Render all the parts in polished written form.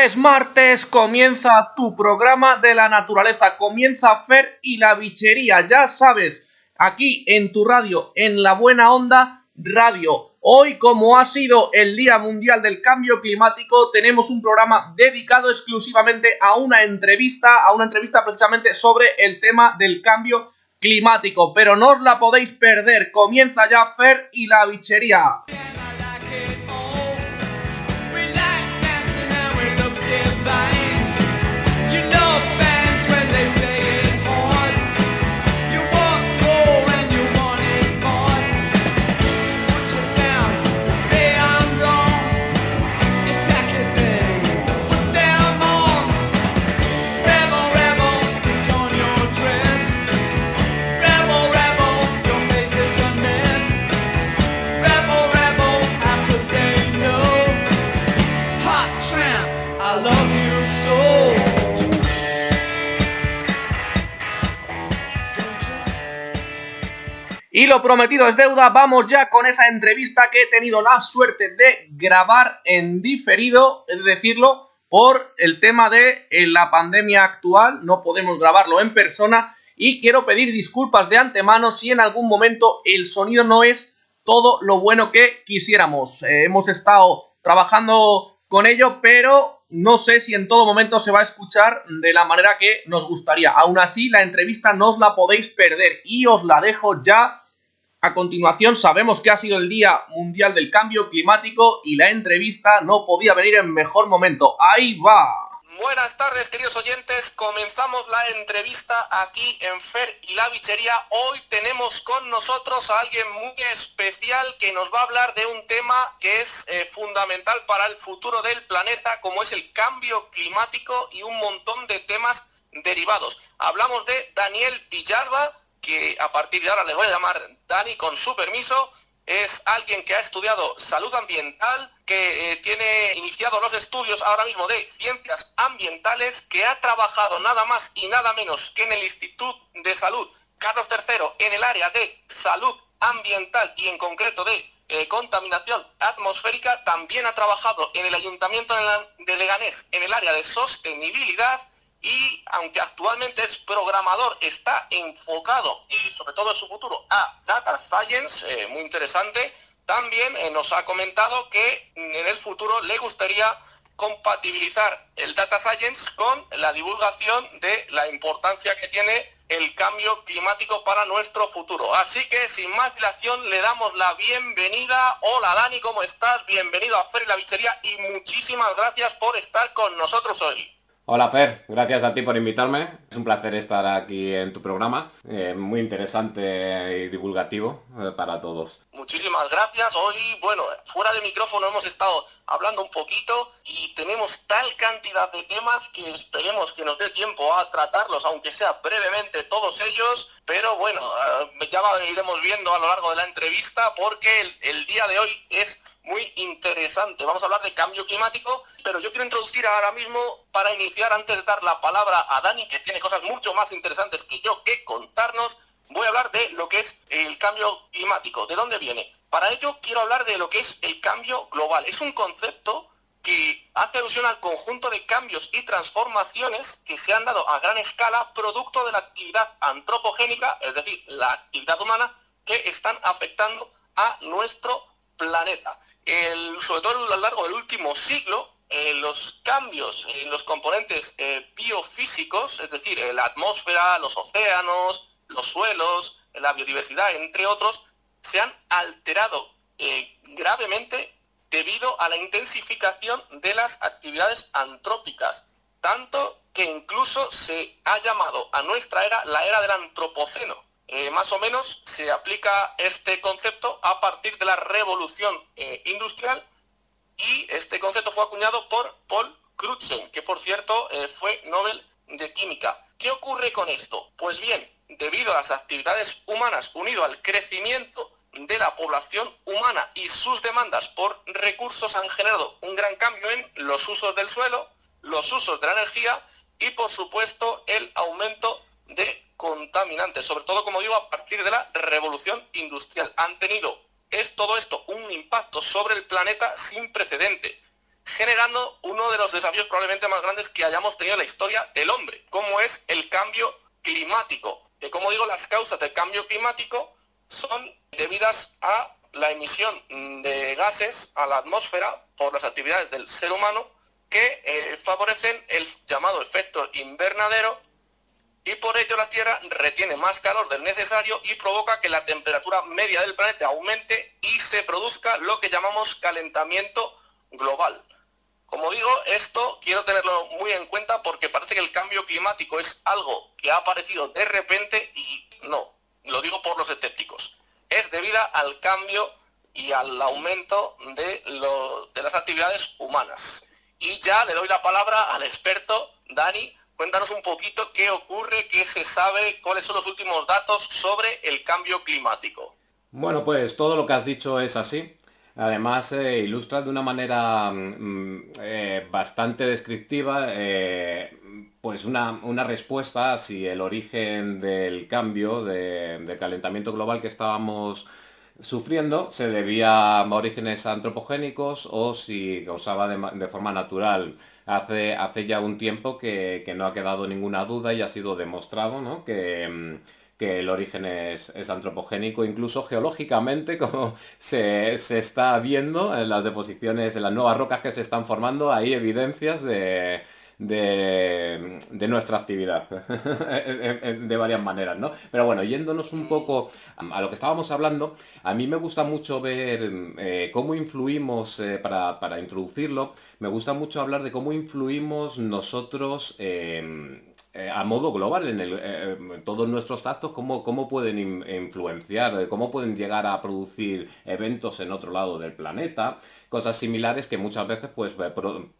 Es martes, comienza tu programa de la naturaleza, comienza Fer y la bichería, ya sabes, aquí en tu radio, en La Buena Onda Radio. Hoy, como ha sido el Día Mundial del Cambio Climático, tenemos un programa dedicado exclusivamente a una entrevista precisamente sobre el tema del cambio climático, pero no os la podéis perder, comienza ya Fer y la bichería. Y lo prometido es deuda, vamos ya con esa entrevista que he tenido la suerte de grabar en diferido, es decirlo, por el tema de la pandemia actual, no podemos grabarlo en persona y quiero pedir disculpas de antemano si en algún momento el sonido no es todo lo bueno que quisiéramos. Hemos estado trabajando con ello, pero no sé si en todo momento se va a escuchar de la manera que nos gustaría. Aún así, la entrevista no os la podéis perder y os la dejo ya. A continuación, sabemos que ha sido el Día Mundial del Cambio Climático y la entrevista no podía venir en mejor momento. ¡Ahí va! Buenas tardes, queridos oyentes. Comenzamos la entrevista aquí en Fer y la Bichería. Hoy tenemos con nosotros a alguien muy especial que nos va a hablar de un tema que es fundamental para el futuro del planeta, como es el cambio climático y un montón de temas derivados. Hablamos de Daniel Villalba, que a partir de ahora le voy a llamar Dani con su permiso. Es alguien que ha estudiado salud ambiental, que tiene iniciado los estudios ahora mismo de ciencias ambientales, que ha trabajado nada más y nada menos que en el Instituto de Salud Carlos III en el área de salud ambiental y en concreto de contaminación atmosférica. También ha trabajado en el Ayuntamiento de Leganés en el área de sostenibilidad. Y aunque actualmente es programador, está enfocado, sobre todo en su futuro, a Data Science, muy interesante. También nos ha comentado que en el futuro le gustaría compatibilizar el Data Science con la divulgación de la importancia que tiene el cambio climático para nuestro futuro. Así que sin más dilación le damos la bienvenida. Hola Dani, ¿cómo estás? Bienvenido a Fer y la Bichería y muchísimas gracias por estar con nosotros hoy. Hola Fer, gracias a ti por invitarme. Es un placer estar aquí en tu programa, muy interesante y divulgativo para todos. Muchísimas gracias. Hoy, bueno, fuera de micrófono hemos estado hablando un poquito y tenemos tal cantidad de temas que esperemos que nos dé tiempo a tratarlos, aunque sea brevemente todos ellos. Pero bueno, ya iremos viendo a lo largo de la entrevista porque el día de hoy es muy interesante. Vamos a hablar de cambio climático, pero yo quiero introducir ahora mismo, para iniciar, antes de dar la palabra a Dani, que tiene cosas mucho más interesantes que yo que contarnos, voy a hablar de lo que es el cambio climático, de dónde viene. Para ello quiero hablar de lo que es el cambio global. Es un concepto que hace alusión al conjunto de cambios y transformaciones que se han dado a gran escala producto de la actividad antropogénica, es decir, la actividad humana, que están afectando a nuestro planeta. Sobre todo a lo largo del último siglo, los cambios en los componentes biofísicos, es decir, la atmósfera, los océanos, los suelos, la biodiversidad, entre otros, se han alterado gravemente debido a la intensificación de las actividades antrópicas, tanto que incluso se ha llamado a nuestra era la era del antropoceno. Más o menos se aplica este concepto a partir de la revolución industrial, y este concepto fue acuñado por Paul Crutzen, que por cierto fue Nobel de Química. ¿Qué ocurre con esto? Pues bien, debido a las actividades humanas unido al crecimiento de la población humana y sus demandas por recursos, han generado un gran cambio en los usos del suelo, los usos de la energía y por supuesto el aumento de contaminantes, sobre todo, como digo, a partir de la revolución industrial. Han tenido todo esto un impacto sobre el planeta sin precedente. generando uno de los desafíos probablemente más grandes que hayamos tenido en la historia del hombre, como es el cambio climático. Que, como digo, las causas del cambio climático son debidas a la emisión de gases a la atmósfera por las actividades del ser humano que favorecen el llamado efecto invernadero, y por ello la Tierra retiene más calor del necesario y provoca que la temperatura media del planeta aumente y se produzca lo que llamamos calentamiento global. Como digo, esto quiero tenerlo muy en cuenta porque parece que el cambio climático es algo que ha aparecido de repente y no, lo digo por los escépticos. Es debido al cambio y al aumento de las actividades humanas. Y ya le doy la palabra al experto, Dani. Cuéntanos un poquito qué ocurre, qué se sabe, cuáles son los últimos datos sobre el cambio climático. Bueno, pues todo lo que has dicho es así. Además, ilustra de una manera bastante descriptiva pues una respuesta a si el origen del cambio de calentamiento global que estábamos sufriendo se debía a orígenes antropogénicos o si causaba de forma natural. Hace ya un tiempo que no ha quedado ninguna duda y ha sido demostrado, ¿no? Que el origen es antropogénico, incluso geológicamente, como se está viendo en las deposiciones, en las nuevas rocas que se están formando, hay evidencias de nuestra actividad de varias maneras, ¿no? Pero bueno, yéndonos un poco a lo que estábamos hablando, a mí me gusta mucho ver cómo influimos, para introducirlo, me gusta mucho hablar de cómo influimos nosotros a modo global en todos nuestros actos, cómo pueden influenciar, cómo pueden llegar a producir eventos en otro lado del planeta, cosas similares que muchas veces pues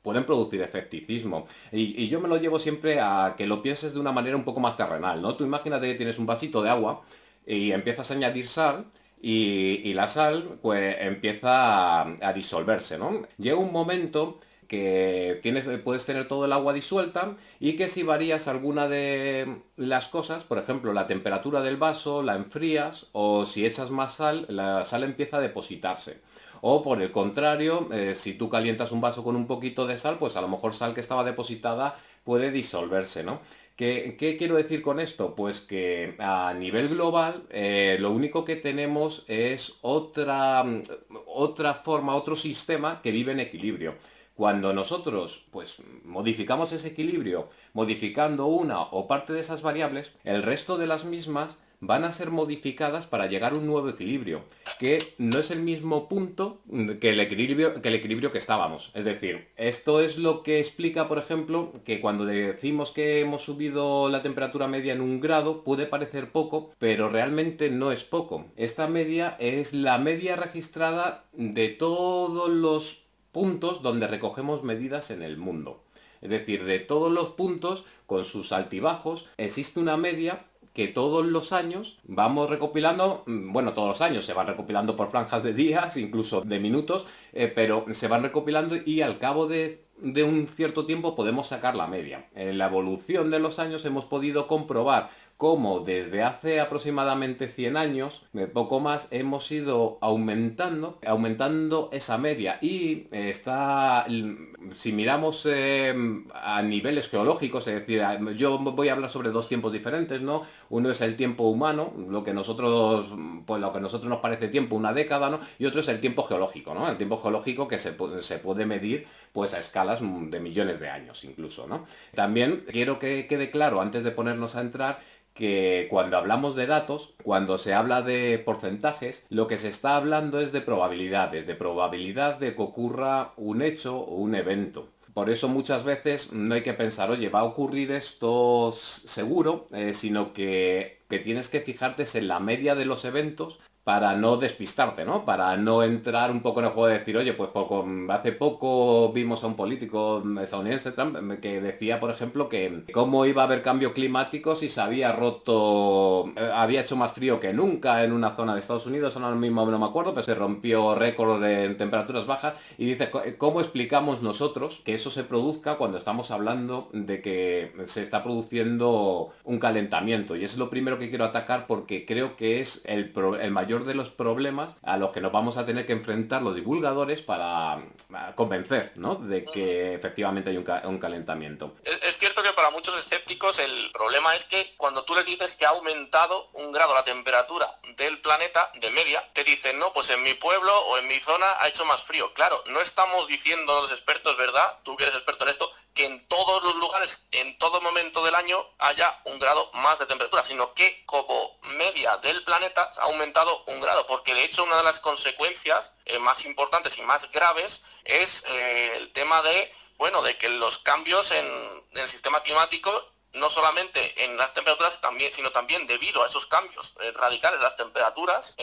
pueden producir escepticismo. Y yo me lo llevo siempre a que lo pienses de una manera un poco más terrenal, ¿no? Tú imagínate que tienes un vasito de agua y empiezas a añadir sal y la sal pues empieza a disolverse, ¿no? Llega un momento que puedes tener todo el agua disuelta y que si varías alguna de las cosas, por ejemplo la temperatura del vaso, la enfrías o si echas más sal, la sal empieza a depositarse. O por el contrario, si tú calientas un vaso con un poquito de sal, pues a lo mejor sal que estaba depositada puede disolverse, ¿no? ¿Qué quiero decir con esto? Pues que a nivel global lo único que tenemos es otra forma, otro sistema que vive en equilibrio. Cuando nosotros pues modificamos ese equilibrio, modificando una o parte de esas variables, el resto de las mismas van a ser modificadas para llegar a un nuevo equilibrio, que no es el mismo punto que el equilibrio que estábamos. Es decir, esto es lo que explica, por ejemplo, que cuando decimos que hemos subido la temperatura media en 1 grado, puede parecer poco, pero realmente no es poco. Esta media es la media registrada de todos los puntos donde recogemos medidas en el mundo. Es decir, de todos los puntos, con sus altibajos, existe una media que todos los años vamos recopilando, bueno, todos los años se van recopilando por franjas de días, incluso de minutos, pero se van recopilando y al cabo de un cierto tiempo podemos sacar la media. En la evolución de los años hemos podido comprobar cómo desde hace aproximadamente 100 años, poco más, hemos ido aumentando esa media y si miramos a niveles geológicos, es decir, yo voy a hablar sobre dos tiempos diferentes, ¿no? Uno es el tiempo humano, lo que nosotros nos parece tiempo, una década, ¿no? Y otro es el tiempo geológico, ¿no? El tiempo geológico que se puede medir pues a escalas de millones de años incluso, ¿no? También quiero que quede claro, antes de ponernos a entrar, que cuando hablamos de datos, cuando se habla de porcentajes, lo que se está hablando es de probabilidades, de probabilidad de que ocurra un hecho o un evento. Por eso muchas veces no hay que pensar, oye, va a ocurrir esto seguro, sino que tienes que fijarte en la media de los eventos para no despistarte, ¿no? Para no entrar un poco en el juego de decir, oye, pues hace poco vimos a un político estadounidense, Trump, que decía, por ejemplo, que cómo iba a haber cambio climático si se había había hecho más frío que nunca en una zona de Estados Unidos, ahora mismo no me acuerdo, pero se rompió récord en temperaturas bajas, y dice, ¿cómo explicamos nosotros que eso se produzca cuando estamos hablando de que se está produciendo un calentamiento? Y es lo primero que quiero atacar porque creo que es el mayor mayor de los problemas a los que nos vamos a tener que enfrentar los divulgadores para convencer, ¿no?, de que efectivamente hay un calentamiento. Es cierto que para muchos escépticos el problema es que cuando tú les dices que ha aumentado 1 grado la temperatura del planeta de media, te dicen, no, pues en mi pueblo o en mi zona ha hecho más frío. Claro, no estamos diciendo los expertos, ¿verdad? Tú que eres experto en esto, que en todos los lugares, en todo momento del año, haya 1 grado más de temperatura, sino que como media del planeta ha aumentado 1 grado, porque de hecho una de las consecuencias más importantes y más graves es el tema de que los cambios en el sistema climático, no solamente en las temperaturas, sino también debido a esos cambios radicales de las temperaturas,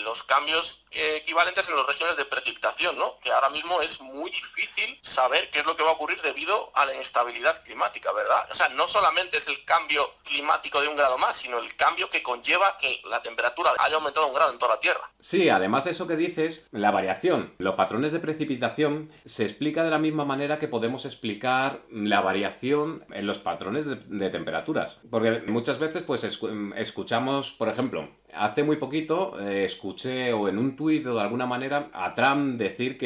los cambios equivalentes en las regiones de precipitación, ¿no? Que ahora mismo es muy difícil saber qué es lo que va a ocurrir debido a la inestabilidad climática, ¿verdad? O sea, no solamente es el cambio climático de 1 grado más, sino el cambio que conlleva que la temperatura haya aumentado 1 grado en toda la Tierra. Sí, además eso que dices, la variación, los patrones de precipitación se explica de la misma manera que podemos explicar la variación en los patrones de temperaturas. Porque muchas veces pues escuchamos, por ejemplo, hace muy poquito escuché o en un tuit o de alguna manera a Trump decir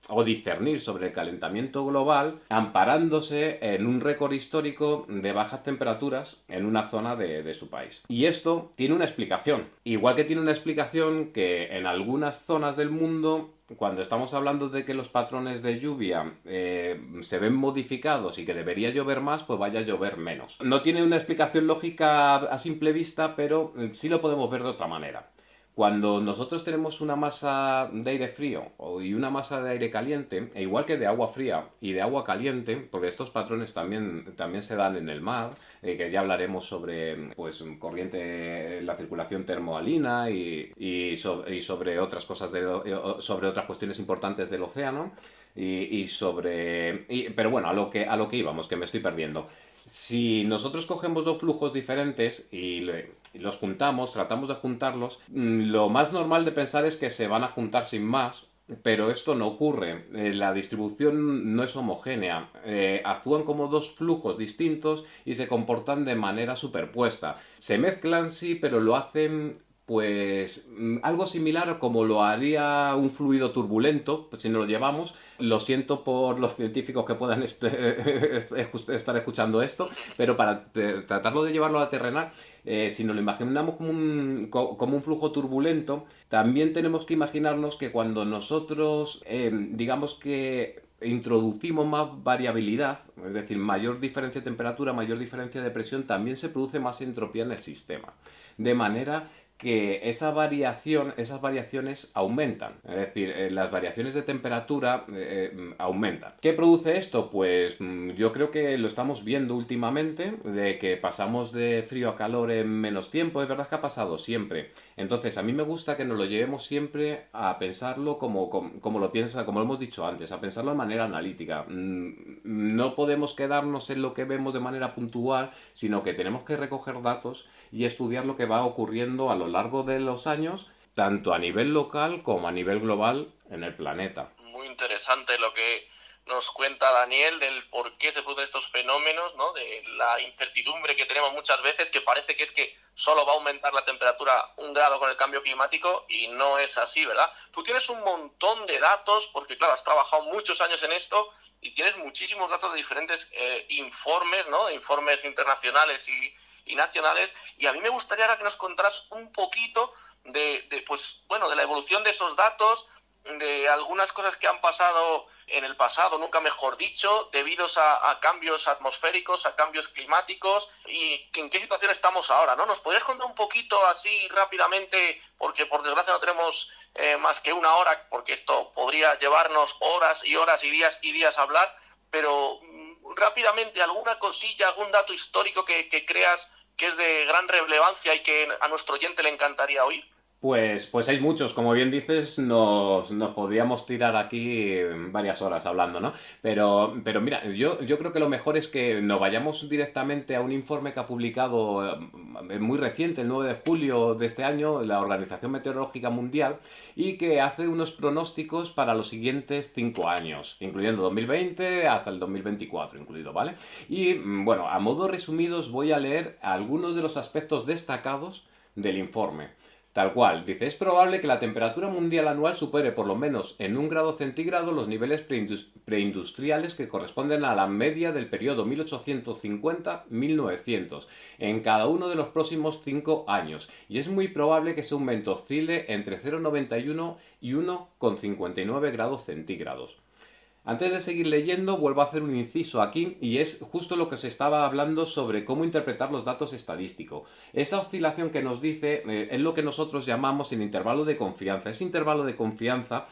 o discernir sobre el calentamiento global amparándose en un récord histórico de bajas temperaturas en una zona de su país. Y esto tiene una explicación. Igual que tiene una explicación que en algunas zonas del mundo, cuando estamos hablando de que los patrones de lluvia se ven modificados y que debería llover más, pues vaya a llover menos. No tiene una explicación lógica a simple vista, pero sí lo podemos ver de otra manera. Cuando nosotros tenemos una masa de aire frío y una masa de aire caliente, e igual que de agua fría y de agua caliente, porque estos patrones también se dan en el mar, que ya hablaremos sobre pues corriente, la circulación termoalina y sobre otras cosas, sobre otras cuestiones importantes del océano, pero bueno, a lo que íbamos, que me estoy perdiendo. Si nosotros cogemos 2 flujos diferentes y los juntamos, tratamos de juntarlos, lo más normal de pensar es que se van a juntar sin más, pero esto no ocurre. La distribución no es homogénea. Actúan como 2 flujos distintos y se comportan de manera superpuesta. Se mezclan, sí, pero lo hacen pues algo similar a como lo haría un fluido turbulento, pues, si no lo llevamos. Lo siento por los científicos que puedan estar escuchando esto, pero para tratarlo de llevarlo a terrenal, si nos lo imaginamos como un flujo turbulento, también tenemos que imaginarnos que cuando nosotros, digamos que introducimos más variabilidad, es decir, mayor diferencia de temperatura, mayor diferencia de presión, también se produce más entropía en el sistema. De manera que esas variaciones aumentan, es decir, las variaciones de temperatura aumentan. ¿Qué produce esto? Pues yo creo que lo estamos viendo últimamente, de que pasamos de frío a calor en menos tiempo. Es verdad que ha pasado siempre. Entonces a mí me gusta que nos lo llevemos siempre a pensarlo como lo hemos dicho antes, a pensarlo de manera analítica. No podemos quedarnos en lo que vemos de manera puntual, sino que tenemos que recoger datos y estudiar lo que va ocurriendo a lo largo de los años, tanto a nivel local como a nivel global en el planeta. Muy interesante lo que nos cuenta Daniel del por qué se producen estos fenómenos, ¿no? De la incertidumbre que tenemos muchas veces, que parece que es que solo va a aumentar la temperatura 1 grado con el cambio climático, y no es así, ¿verdad? Tú tienes un montón de datos, porque claro, has trabajado muchos años en esto y tienes muchísimos datos de diferentes informes, ¿no? De informes internacionales y nacionales, y a mí me gustaría ahora que nos contaras un poquito de la evolución de esos datos, de algunas cosas que han pasado en el pasado, nunca mejor dicho, debidos a cambios atmosféricos, a cambios climáticos, y en qué situación estamos ahora, ¿no? ¿Nos podrías contar un poquito así rápidamente, porque por desgracia no tenemos más que 1 hora, porque esto podría llevarnos horas y horas y días a hablar, pero rápidamente alguna cosilla, algún dato histórico que creas que es de gran relevancia y que a nuestro oyente le encantaría oír? Pues hay muchos, como bien dices, nos podríamos tirar aquí varias horas hablando, ¿no? Pero mira, yo creo que lo mejor es que nos vayamos directamente a un informe que ha publicado muy reciente, el 9 de julio de este año, la Organización Meteorológica Mundial, y que hace unos pronósticos para los siguientes 5 años, incluyendo 2020 hasta el 2024 incluido, ¿vale? Y bueno, a modo resumido os voy a leer algunos de los aspectos destacados del informe. Tal cual. Dice, es probable que la temperatura mundial anual supere por lo menos en 1 grado centígrado los niveles preindustriales que corresponden a la media del periodo 1850-1900 en cada uno de los próximos 5 años. Y es muy probable que ese aumento oscile entre 0,91 y 1,59 grados centígrados. Antes de seguir leyendo, vuelvo a hacer un inciso aquí y es justo lo que se estaba hablando sobre cómo interpretar los datos estadísticos. Esa oscilación que nos dice es lo que nosotros llamamos el intervalo de confianza. Ese intervalo de confianza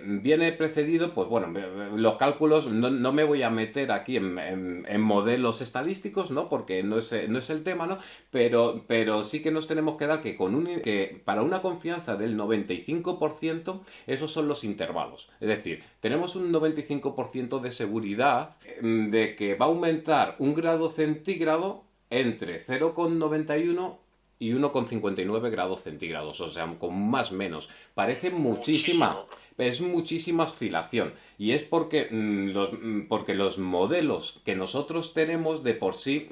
viene precedido, pues bueno, los cálculos, no me voy a meter aquí en modelos estadísticos, ¿no? Porque no es el tema, ¿no? Pero sí que nos tenemos que dar que para una confianza del 95%, esos son los intervalos. Es decir, tenemos un 95% de seguridad de que va a aumentar 1 grado centígrado entre 0,91 y 1,59 grados centígrados, o sea, con más o menos. Parece muchísima, es muchísima oscilación. Y es porque los modelos que nosotros tenemos de por sí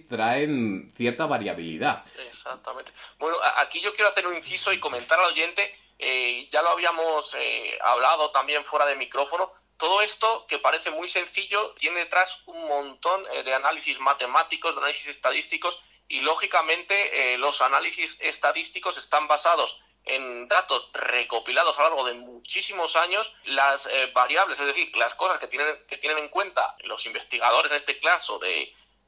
traen cierta variabilidad. Exactamente. Bueno, aquí yo quiero hacer un inciso y comentar al oyente, ya lo habíamos hablado también fuera de micrófono. Todo esto, que parece muy sencillo, tiene detrás un montón de análisis matemáticos, de análisis estadísticos, y lógicamente los análisis estadísticos están basados en datos recopilados a lo largo de muchísimos años. Las variables, es decir, las cosas que tienen en cuenta los investigadores, en este caso,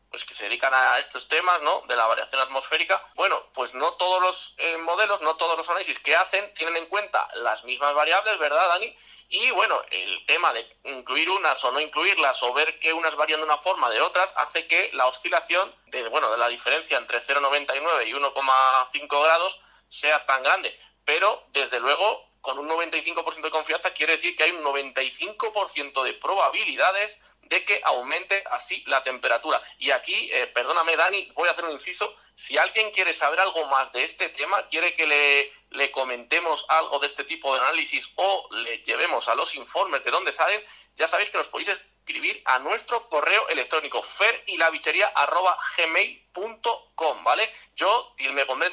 pues que se dedican a estos temas, ¿no?, de la variación atmosférica, bueno, pues no todos los modelos, no todos los análisis que hacen tienen en cuenta las mismas variables, ¿verdad, Dani? Y bueno, el tema de incluir unas o no incluirlas, o ver que unas varían de una forma de otras, hace que la oscilación de la diferencia entre 0,99 y 1,5 grados sea tan grande. Pero, desde luego, con un 95% de confianza quiere decir que hay un 95% de probabilidades de que aumente así la temperatura. Y aquí, perdóname, Dani, voy a hacer un inciso. Si alguien quiere saber algo más de este tema, quiere que le comentemos algo de este tipo de análisis o le llevemos a los informes de dónde salen, ya sabéis que nos podéis escribir a nuestro correo electrónico ferilavicheria@gmail.com, ¿vale? Yo me pondré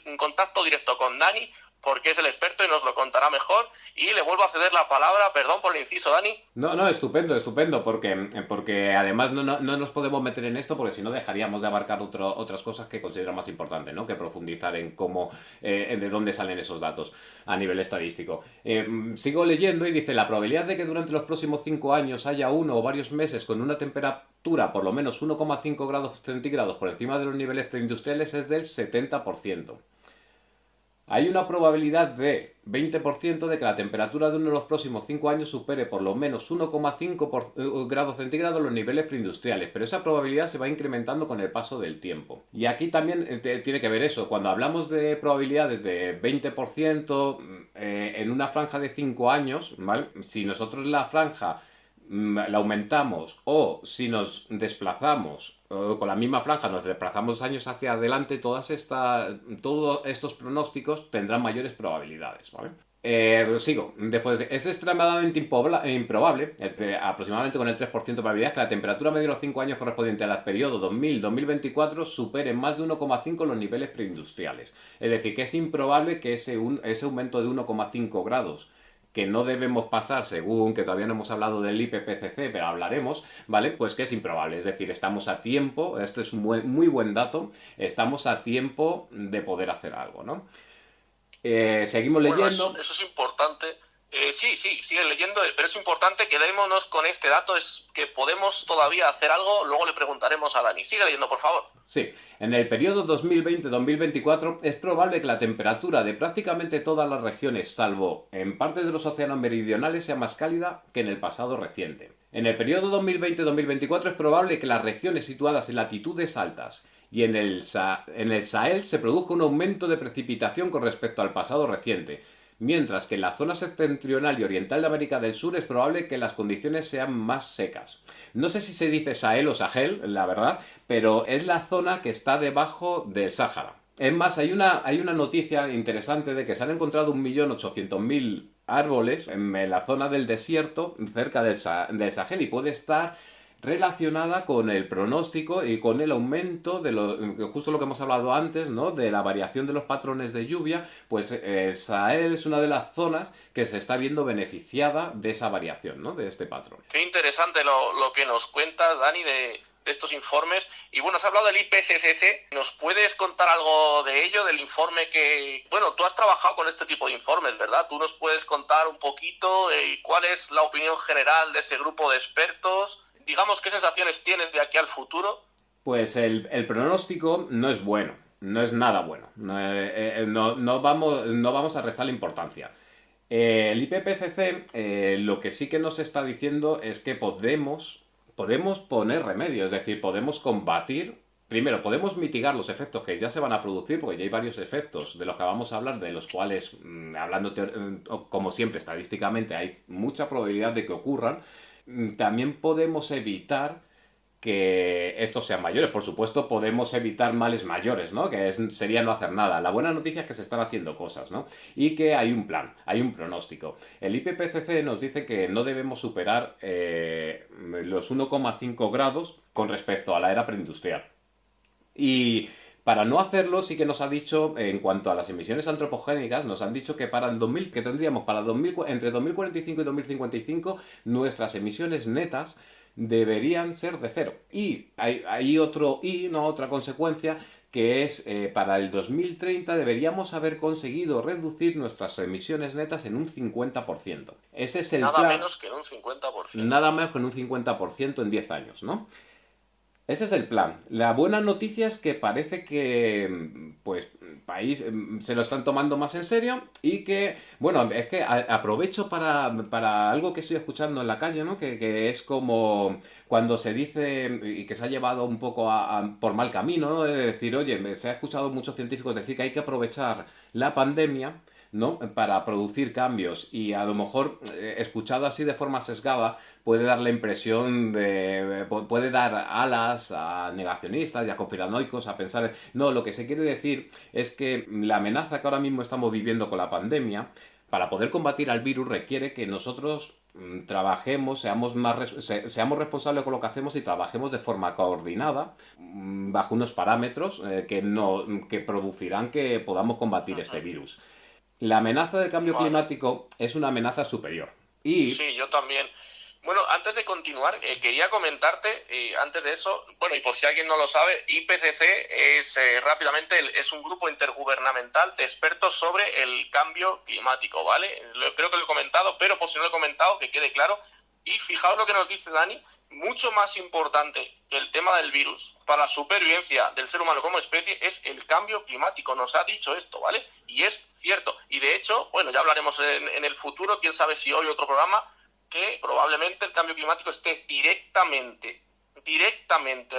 en contacto directo con Dani, porque es el experto y nos lo contará mejor. Y le vuelvo a ceder la palabra, perdón por el inciso, Dani. No, estupendo, porque además no nos podemos meter en esto, porque si no dejaríamos de abarcar otras cosas que considero más importantes, ¿no?, que profundizar en cómo, de dónde salen esos datos a nivel estadístico. Sigo leyendo y dice, la probabilidad de que durante los próximos 5 años haya uno o varios meses con una temperatura por lo menos 1,5 grados centígrados por encima de los niveles preindustriales es del 70%. Hay una probabilidad de 20% de que la temperatura de uno de los próximos 5 años supere por lo menos 1,5 grados centígrados los niveles preindustriales, pero esa probabilidad se va incrementando con el paso del tiempo. Y aquí también tiene que ver eso. Cuando hablamos de probabilidades de 20% en una franja de 5 años, ¿vale? Si nosotros la franja la aumentamos, o si nos desplazamos con la misma franja, nos desplazamos años hacia adelante, todos estos pronósticos tendrán mayores probabilidades, ¿vale? Sigo. Después es extremadamente improbable, aproximadamente con el 3% de probabilidad, que la temperatura media de los 5 años correspondiente al periodo 2000-2024 supere más de 1,5 los niveles preindustriales. Es decir, que es improbable que ese aumento de 1,5 grados, que no debemos pasar, según que todavía no hemos hablado del IPCC, pero hablaremos, ¿vale? Pues que es improbable. Es decir, estamos a tiempo, esto es un muy buen dato, estamos a tiempo de poder hacer algo, ¿no? Seguimos leyendo. Bueno, eso es importante. Sí, sigue leyendo, pero es importante, quedémonos con este dato, es que podemos todavía hacer algo, luego le preguntaremos a Dani. Sigue leyendo, por favor. Sí, en el periodo 2020-2024 es probable que la temperatura de prácticamente todas las regiones, salvo en partes de los océanos meridionales, sea más cálida que en el pasado reciente. En el periodo 2020-2024 es probable que las regiones situadas en latitudes altas y en el Sahel se produzca un aumento de precipitación con respecto al pasado reciente, mientras que en la zona septentrional y oriental de América del Sur es probable que las condiciones sean más secas. No sé si se dice Sahel o Sahel, la verdad, pero es la zona que está debajo del Sáhara. Es más, hay una noticia interesante de que se han encontrado 1.800.000 árboles en la zona del desierto cerca del Sahel, y puede estar relacionada con el pronóstico y con el aumento de justo lo que hemos hablado antes, ¿no? De la variación de los patrones de lluvia. Pues Sahel es una de las zonas que se está viendo beneficiada de esa variación, ¿no? De este patrón. Qué interesante lo que nos cuentas, Dani, de estos informes. Y bueno, has hablado del IPCC. ¿Nos puedes contar algo de ello, del informe que... Bueno, tú has trabajado con este tipo de informes, ¿verdad? ¿Tú nos puedes contar un poquito cuál es la opinión general de ese grupo de expertos? Digamos, ¿qué sensaciones tienes de aquí al futuro? Pues el pronóstico no es bueno, no es nada bueno. No vamos a restarle importancia. El IPCC lo que sí que nos está diciendo es que podemos poner remedio, es decir, podemos combatir, primero podemos mitigar los efectos que ya se van a producir, porque ya hay varios efectos de los que vamos a hablar, de los cuales, como siempre, estadísticamente hay mucha probabilidad de que ocurran. También podemos evitar que estos sean mayores. Por supuesto, podemos evitar males mayores, ¿no? Sería no hacer nada. La buena noticia es que se están haciendo cosas, ¿no? Y que hay un plan, hay un pronóstico. El IPCC nos dice que no debemos superar los 1,5 grados con respecto a la era preindustrial. Y para no hacerlo, sí que nos ha dicho, en cuanto a las emisiones antropogénicas, nos han dicho que para el 2000, que tendríamos entre 2045 y 2055, nuestras emisiones netas deberían ser de cero. Y hay otra consecuencia, que es para el 2030 deberíamos haber conseguido reducir nuestras emisiones netas en un 50%. Ese es el plan. Nada menos que en un 50%. Nada menos que en un 50% en 10 años, ¿no? Ese es el plan. La buena noticia es que parece que pues país se lo están tomando más en serio y que, bueno, es que aprovecho para algo que estoy escuchando en la calle, ¿no? Que es como cuando se dice, y que se ha llevado un poco por mal camino, ¿no? De decir, oye, se ha escuchado muchos científicos decir que hay que aprovechar la pandemia, ¿no? Para producir cambios, y a lo mejor escuchado así de forma sesgada puede dar la impresión puede dar alas a negacionistas y a conspiranoicos a pensar, no, lo que se quiere decir es que la amenaza que ahora mismo estamos viviendo con la pandemia, para poder combatir al virus, requiere que nosotros trabajemos, seamos responsables con lo que hacemos y trabajemos de forma coordinada bajo unos parámetros que producirán que podamos combatir este virus. La amenaza del cambio climático es una amenaza superior. Sí, yo también. Bueno, antes de continuar, quería comentarte, antes de eso, bueno, y por si alguien no lo sabe, IPCC es es un grupo intergubernamental de expertos sobre el cambio climático, ¿vale? Creo que lo he comentado, pero por si no lo he comentado, que quede claro. Y fijaos lo que nos dice Dani, mucho más importante que el tema del virus para la supervivencia del ser humano como especie es el cambio climático. Nos ha dicho esto, ¿vale? Y es cierto. Y de hecho, bueno, ya hablaremos en el futuro, quién sabe si hoy otro programa, que probablemente el cambio climático esté directamente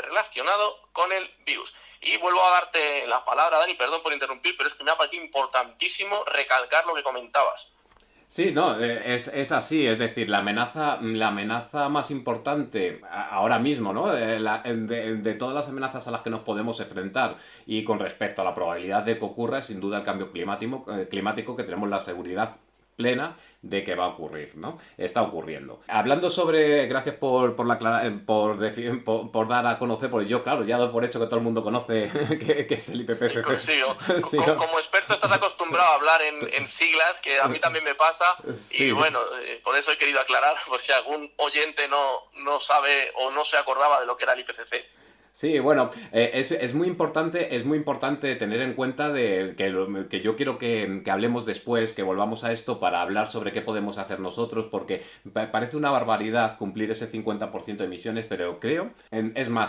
relacionado con el virus. Y vuelvo a darte la palabra, Dani, perdón por interrumpir, pero es que me ha parecido importantísimo recalcar lo que comentabas. Sí, no, es así, es decir, la amenaza más importante ahora mismo, ¿no? De todas las amenazas a las que nos podemos enfrentar, y con respecto a la probabilidad de que ocurra, es sin duda el cambio climático, que tenemos la seguridad plena de que va a ocurrir, ¿no? Está ocurriendo. Hablando sobre, gracias por dar a conocer, porque yo, claro, ya doy por hecho que todo el mundo conoce que es el IPCC. Sí, como experto estás acostumbrado a hablar en siglas, que a mí también me pasa, sí. Y bueno, por eso he querido aclarar, por si algún oyente no sabe o no se acordaba de lo que era el IPCC. Sí, bueno, es muy importante tener en cuenta que yo quiero que hablemos después, que volvamos a esto para hablar sobre qué podemos hacer nosotros, porque parece una barbaridad cumplir ese 50% de emisiones, pero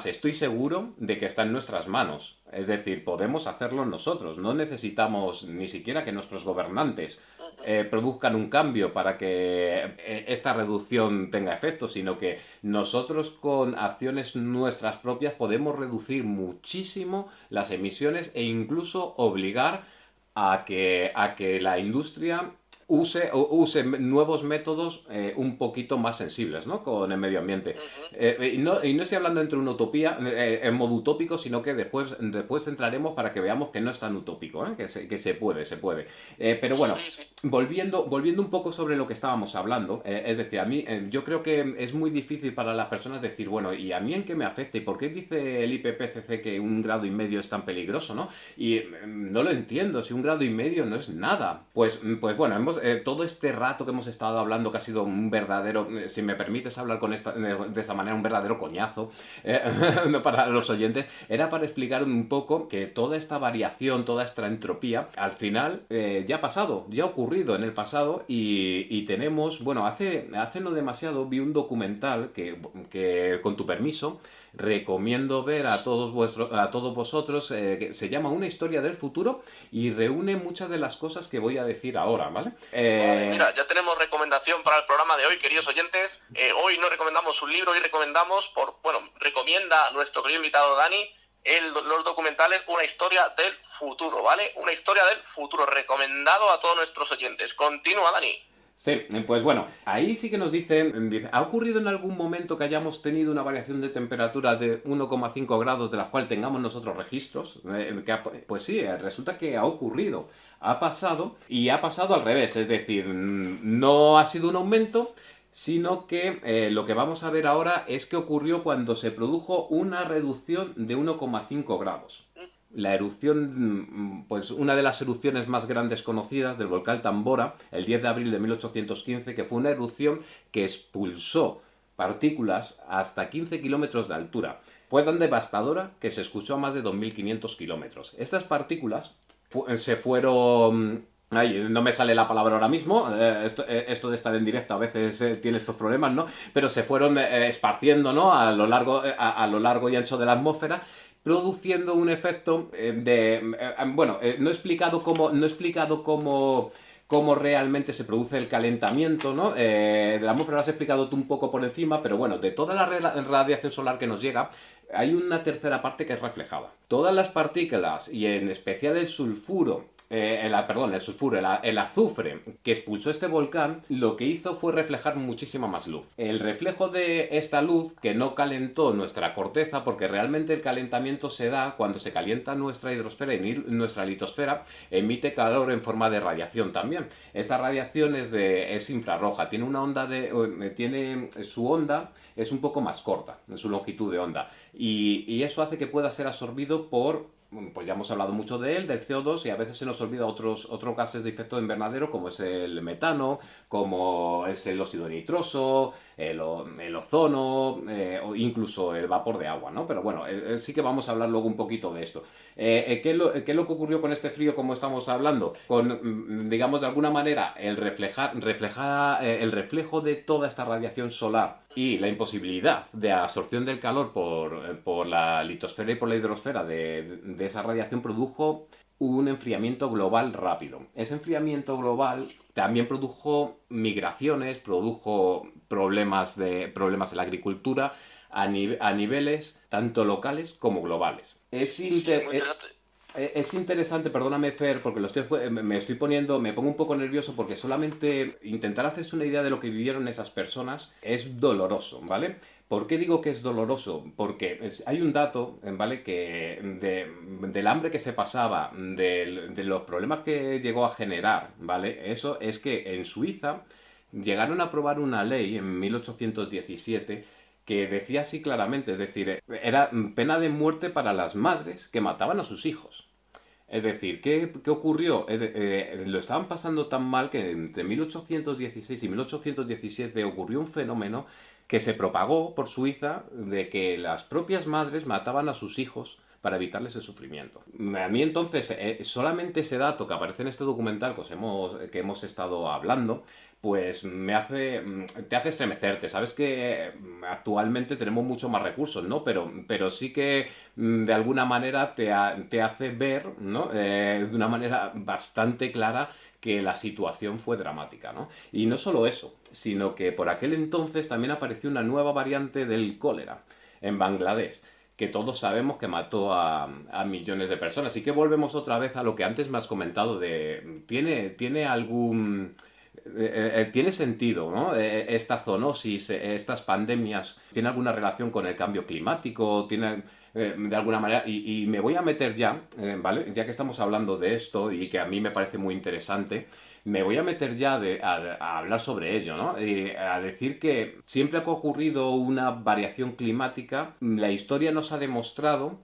estoy seguro de que está en nuestras manos. Es decir, podemos hacerlo nosotros, no necesitamos ni siquiera que nuestros gobernantes produzcan un cambio para que esta reducción tenga efecto, sino que nosotros con acciones nuestras propias podemos reducir muchísimo las emisiones e incluso obligar a que la industria use nuevos métodos un poquito más sensibles, ¿no? Con el medio ambiente. Y no estoy hablando entre una utopía en modo utópico, sino que después entraremos para que veamos que no es tan utópico, ¿eh? Que se puede. Pero bueno, Sí, sí. volviendo un poco sobre lo que estábamos hablando, es decir, a mí yo creo que es muy difícil para las personas decir, bueno, ¿y a mí en qué me afecta? ¿Y por qué dice el IPCC que 1,5 grados es tan peligroso, ¿no? Y no lo entiendo, si 1,5 grados no es nada. Pues bueno, todo este rato que hemos estado hablando, que ha sido un verdadero, si me permites hablar de esta manera, un verdadero coñazo para los oyentes, era para explicar un poco que toda esta variación, toda esta entropía, al final ya ha pasado, ya ha ocurrido en el pasado y tenemos, bueno, hace no demasiado vi un documental que con tu permiso recomiendo ver a todos vosotros, que se llama Una historia del futuro y reúne muchas de las cosas que voy a decir ahora, ¿vale? Vale, mira, ya tenemos recomendación para el programa de hoy, queridos oyentes. Hoy no recomendamos un libro, hoy recomendamos, recomienda nuestro querido invitado Dani los documentales Una historia del futuro, ¿vale? Una historia del futuro, recomendado a todos nuestros oyentes. Continúa, Dani. Sí, pues bueno, ahí sí que nos dice, ¿ha ocurrido en algún momento que hayamos tenido una variación de temperatura de 1,5 grados de la cual tengamos nosotros registros? Pues sí, resulta que ha ocurrido, ha pasado y ha pasado al revés, es decir, no ha sido un aumento, sino que lo que vamos a ver ahora es que ocurrió cuando se produjo una reducción de 1,5 grados. La erupción, pues una de las erupciones más grandes conocidas del volcán Tambora, el 10 de abril de 1815, que fue una erupción que expulsó partículas hasta 15 kilómetros de altura. Fue tan devastadora que se escuchó a más de 2.500 kilómetros. Estas partículas se fueron... Ay, no me sale la palabra ahora mismo, esto de estar en directo a veces tiene estos problemas, ¿no? Pero se fueron esparciendo, ¿no? A lo largo y ancho de la atmósfera, produciendo un efecto no he explicado cómo realmente se produce el calentamiento, ¿no? De la atmósfera lo has explicado tú un poco por encima, pero bueno, de toda la radiación solar que nos llega, hay una tercera parte que es reflejada. Todas las partículas, y en especial el sulfuro, el azufre que expulsó este volcán, lo que hizo fue reflejar muchísima más luz. El reflejo de esta luz, que no calentó nuestra corteza, porque realmente el calentamiento se da cuando se calienta nuestra hidrosfera y nuestra litosfera emite calor en forma de radiación también. Esta radiación es infrarroja, tiene una onda su onda es un poco más corta en su longitud de onda y eso hace que pueda ser absorbido pues ya hemos hablado mucho de él, del CO2, y a veces se nos olvida otros gases de efecto invernadero, como es el metano, como es el óxido nitroso, el ozono, o incluso el vapor de agua, ¿no? Pero bueno, sí que vamos a hablar luego un poquito de esto. ¿Qué es lo que ocurrió con este frío, como estamos hablando? Digamos, de alguna manera, el reflejo de toda esta radiación solar y la imposibilidad de absorción del calor por la litosfera y por la hidrosfera de esa radiación produjo un enfriamiento global rápido. Ese enfriamiento global también produjo migraciones, produjo problemas en la agricultura a niveles tanto locales como globales. Es interesante, perdóname Fer, porque me pongo un poco nervioso porque solamente intentar hacerse una idea de lo que vivieron esas personas es doloroso, ¿vale? ¿Por qué digo que es doloroso? Porque hay un dato, ¿vale? Que del hambre que se pasaba, de los problemas que llegó a generar, ¿vale? Eso es que en Suiza llegaron a aprobar una ley en 1817 que decía así claramente, es decir, era pena de muerte para las madres que mataban a sus hijos. Es decir, ¿qué ocurrió? Lo estaban pasando tan mal que entre 1816 y 1817 ocurrió un fenómeno que se propagó por Suiza de que las propias madres mataban a sus hijos para evitarles el sufrimiento. A mí entonces, solamente ese dato que aparece en este documental que hemos estado hablando, pues te hace estremecerte. Sabes que actualmente tenemos mucho más recursos, ¿no? Pero sí que de alguna manera te hace ver, ¿no? De una manera bastante clara que la situación fue dramática, ¿no? Y no solo eso, sino que por aquel entonces también apareció una nueva variante del cólera en Bangladesh, que todos sabemos que mató a millones de personas. Así que volvemos otra vez a lo que antes me has comentado ¿tiene algún tiene sentido, ¿no? Esta zoonosis, estas pandemias, ¿tiene alguna relación con el cambio climático? ¿Tiene de alguna manera? Y me voy a meter ya, ¿vale? Ya que estamos hablando de esto y que a mí me parece muy interesante, me voy a meter ya a hablar sobre ello, ¿no? A decir que siempre que ha ocurrido una variación climática, la historia nos ha demostrado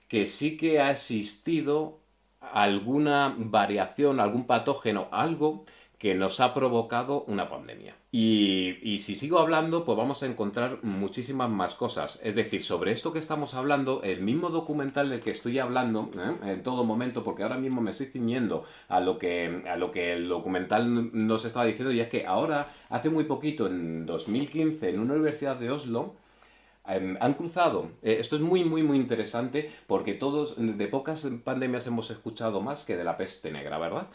que sí que ha existido alguna variación, algún patógeno, algo que nos ha provocado una pandemia. Y si sigo hablando, pues vamos a encontrar muchísimas más cosas. Es decir, sobre esto que estamos hablando, el mismo documental del que estoy hablando, en todo momento, porque ahora mismo me estoy ciñendo a lo que el documental nos estaba diciendo, y es que ahora, hace muy poquito, en 2015, en una universidad de Oslo, han cruzado. Esto es muy, muy, muy interesante porque todos, de pocas pandemias hemos escuchado más que de la peste negra, ¿verdad?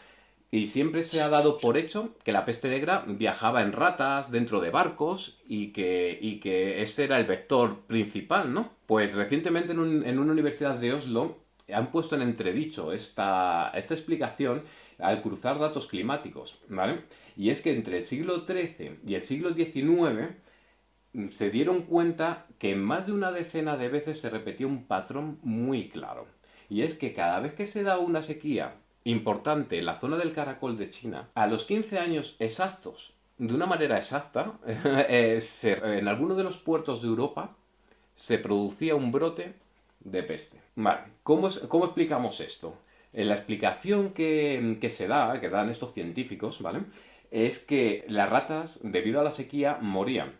Y siempre se ha dado por hecho que la peste negra viajaba en ratas, dentro de barcos, y que ese era el vector principal, ¿no? Pues recientemente en una universidad de Oslo han puesto en entredicho esta explicación al cruzar datos climáticos, ¿vale? Y es que entre el siglo XIII y el siglo XIX se dieron cuenta que más de una decena de veces se repetía un patrón muy claro. Y es que cada vez que se da una sequía importante en la zona del Caracol de China, a los 15 años exactos, de una manera exacta, en alguno de los puertos de Europa se producía un brote de peste. Vale, ¿cómo explicamos esto? La explicación que se da, que dan estos científicos, ¿vale? Es que las ratas, debido a la sequía, morían.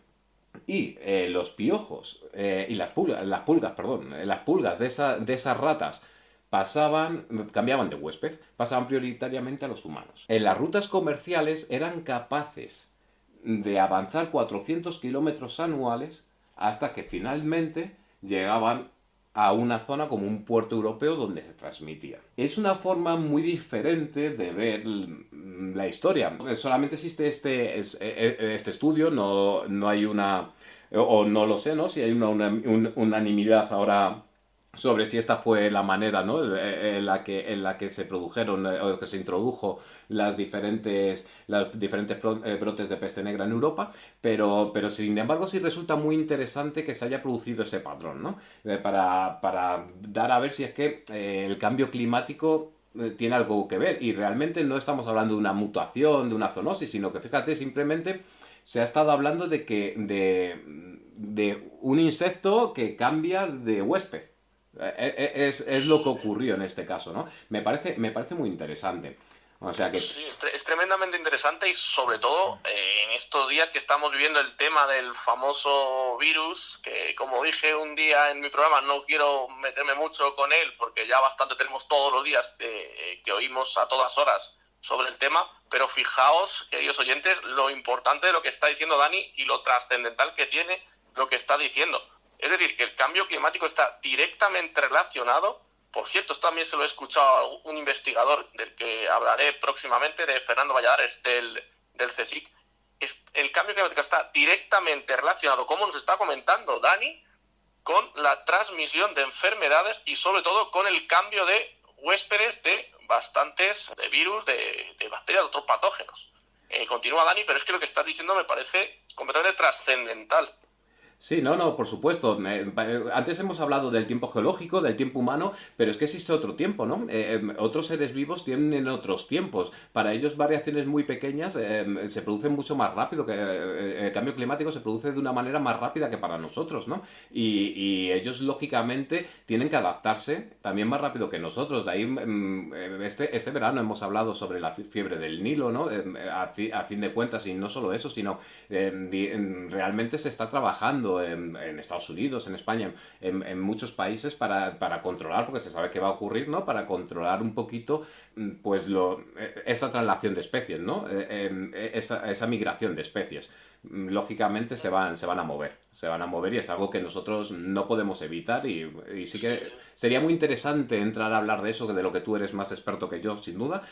Y los piojos y las pulgas de esas ratas cambiaban de huésped, pasaban prioritariamente a los humanos. En las rutas comerciales eran capaces de avanzar 400 kilómetros anuales hasta que finalmente llegaban a una zona como un puerto europeo donde se transmitía. Es una forma muy diferente de ver la historia. Solamente existe este estudio, no hay una, o no lo sé, ¿no? Si hay una unanimidad ahora sobre si esta fue la manera, ¿no? En la que se produjeron o que se introdujo los diferentes brotes de peste negra en Europa, pero sin embargo sí resulta muy interesante que se haya producido ese patrón, ¿no? Para dar a ver si es que el cambio climático tiene algo que ver, y realmente no estamos hablando de una mutación, de una zoonosis, sino que fíjate, simplemente se ha estado hablando de un insecto que cambia de huésped. Es lo que ocurrió en este caso, ¿no? Me parece muy interesante. O sea que... Sí, es tremendamente interesante, y sobre todo en estos días que estamos viviendo el tema del famoso virus, que como dije un día en mi programa, no quiero meterme mucho con él porque ya bastante tenemos todos los días que oímos a todas horas sobre el tema, pero fijaos, queridos oyentes, lo importante de lo que está diciendo Dani y lo trascendental que tiene lo que está diciendo. Es decir, que el cambio climático está directamente relacionado. Por cierto, esto también se lo he escuchado a un investigador del que hablaré próximamente, de Fernando Valladares, del CSIC. El cambio climático está directamente relacionado, como nos está comentando Dani, con la transmisión de enfermedades y sobre todo con el cambio de huéspedes de bastantes de virus, de bacterias, de otros patógenos. Continúa Dani, pero es que lo que estás diciendo me parece completamente trascendental. Sí, no, por supuesto. Antes hemos hablado del tiempo geológico, del tiempo humano, pero es que existe otro tiempo, ¿no? Otros seres vivos tienen otros tiempos. Para ellos variaciones muy pequeñas se producen mucho más rápido, que el cambio climático se produce de una manera más rápida que para nosotros, ¿no? Y ellos, lógicamente, tienen que adaptarse también más rápido que nosotros. De ahí, este verano hemos hablado sobre la fiebre del Nilo, ¿no? A fin de cuentas, y no solo eso, sino realmente se está trabajando en Estados Unidos, en España, en muchos países para controlar, porque se sabe que va a ocurrir, ¿no? Para controlar un poquito, pues, esta traslación de especies, ¿no? Esa migración de especies. Lógicamente se van a mover y es algo que nosotros no podemos evitar, y sí que sería muy interesante entrar a hablar de eso, de lo que tú eres más experto que yo, sin duda.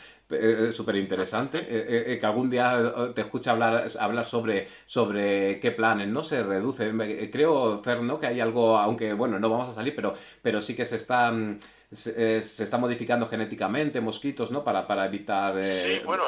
Súper interesante que algún día te escuche hablar sobre qué planes, ¿no? Se reduce. Creo, Fer, ¿no? Que hay algo, aunque bueno, no vamos a salir, pero sí que se está modificando genéticamente mosquitos, ¿no? Para evitar... Sí, bueno,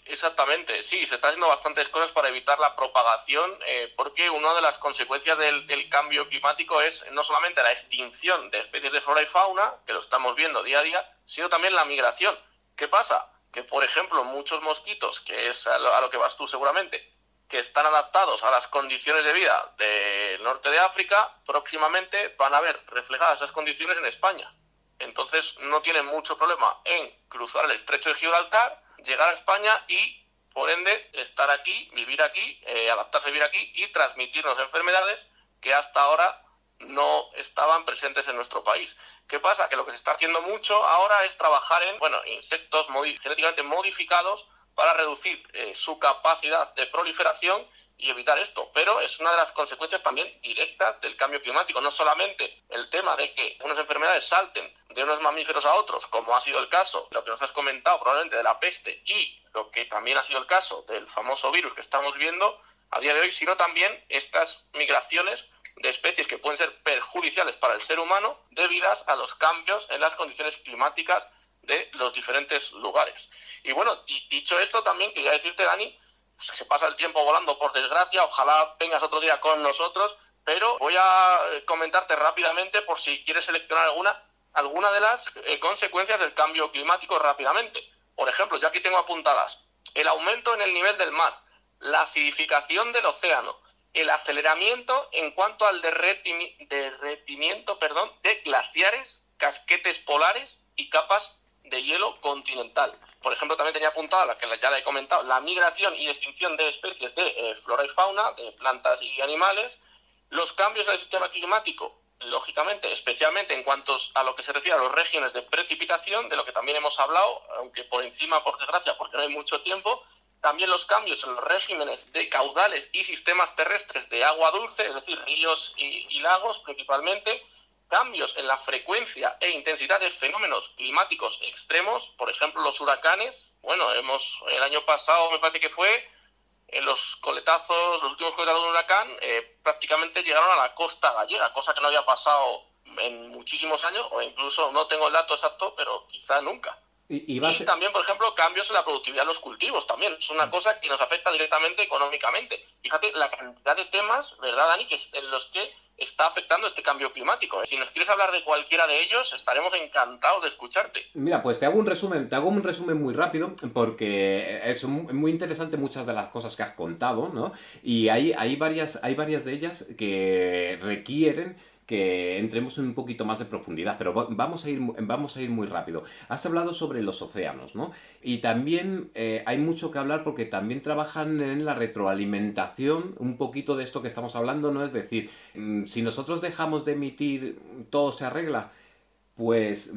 Exactamente, sí, se está haciendo bastantes cosas para evitar la propagación, porque una de las consecuencias del cambio climático es no solamente la extinción de especies de flora y fauna, que lo estamos viendo día a día, sino también la migración. ¿Qué pasa? Que, por ejemplo, muchos mosquitos, que es a lo que vas tú seguramente, que están adaptados a las condiciones de vida del norte de África, próximamente van a ver reflejadas esas condiciones en España. Entonces no tienen mucho problema en cruzar el estrecho de Gibraltar, llegar a España y, por ende, estar aquí, vivir aquí, adaptarse a vivir aquí y transmitirnos enfermedades que hasta ahora no estaban presentes en nuestro país. ¿Qué pasa? Que lo que se está haciendo mucho ahora es trabajar en, insectos genéticamente modificados para reducir su capacidad de proliferación y evitar esto, pero es una de las consecuencias también directas del cambio climático, no solamente el tema de que unas enfermedades salten de unos mamíferos a otros, como ha sido el caso, lo que nos has comentado probablemente de la peste y lo que también ha sido el caso del famoso virus que estamos viendo a día de hoy, sino también estas migraciones de especies que pueden ser perjudiciales para el ser humano debidas a los cambios en las condiciones climáticas de los diferentes lugares. Y bueno, dicho esto, también quería decirte, Dani, se pasa el tiempo volando, por desgracia, ojalá vengas otro día con nosotros, pero voy a comentarte rápidamente por si quieres seleccionar alguna de las consecuencias del cambio climático rápidamente. Por ejemplo, yo aquí tengo apuntadas el aumento en el nivel del mar, la acidificación del océano, el aceleramiento en cuanto al derretimiento de glaciares, casquetes polares y capas de hielo continental. Por ejemplo, también tenía apuntada, la que ya la he comentado, la migración y extinción de especies de flora y fauna, de plantas y animales, los cambios en el sistema climático, lógicamente, especialmente en cuanto a lo que se refiere a los regímenes de precipitación, de lo que también hemos hablado, aunque por encima, por desgracia, porque no hay mucho tiempo, también los cambios en los regímenes de caudales y sistemas terrestres de agua dulce, es decir, ríos y lagos principalmente, cambios en la frecuencia e intensidad de fenómenos climáticos extremos, por ejemplo los huracanes. El año pasado me parece que fue, los últimos coletazos de un huracán prácticamente llegaron a la costa gallega, cosa que no había pasado en muchísimos años, o incluso no tengo el dato exacto, pero quizá nunca. Y también, por ejemplo, cambios en la productividad de los cultivos también. Es una cosa que nos afecta directamente económicamente. Fíjate la cantidad de temas, ¿verdad, Dani?, en los que está afectando este cambio climático. Si nos quieres hablar de cualquiera de ellos, estaremos encantados de escucharte. Mira, pues te hago un resumen muy rápido, porque es muy interesante muchas de las cosas que has contado, ¿no? Y hay varias de ellas que requieren que entremos en un poquito más de profundidad, pero vamos a ir muy rápido. Has hablado sobre los océanos, ¿no? Y también hay mucho que hablar porque también trabajan en la retroalimentación, un poquito de esto que estamos hablando, ¿no? Es decir, si nosotros dejamos de emitir, todo se arregla, pues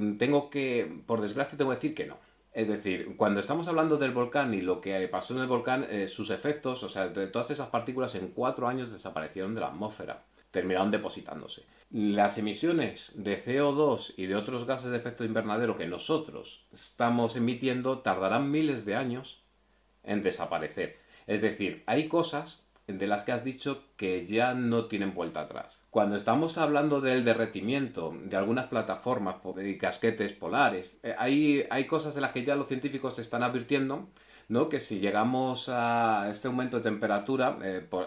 por desgracia tengo que decir que no. Es decir, cuando estamos hablando del volcán y lo que pasó en el volcán, sus efectos, o sea, de todas esas partículas en 4 años desaparecieron de la atmósfera, terminaron depositándose. Las emisiones de CO2 y de otros gases de efecto invernadero que nosotros estamos emitiendo tardarán miles de años en desaparecer. Es decir, hay cosas de las que has dicho que ya no tienen vuelta atrás. Cuando estamos hablando del derretimiento de algunas plataformas y casquetes polares, hay cosas de las que ya los científicos están advirtiendo, ¿no? Que si llegamos a este aumento de temperatura,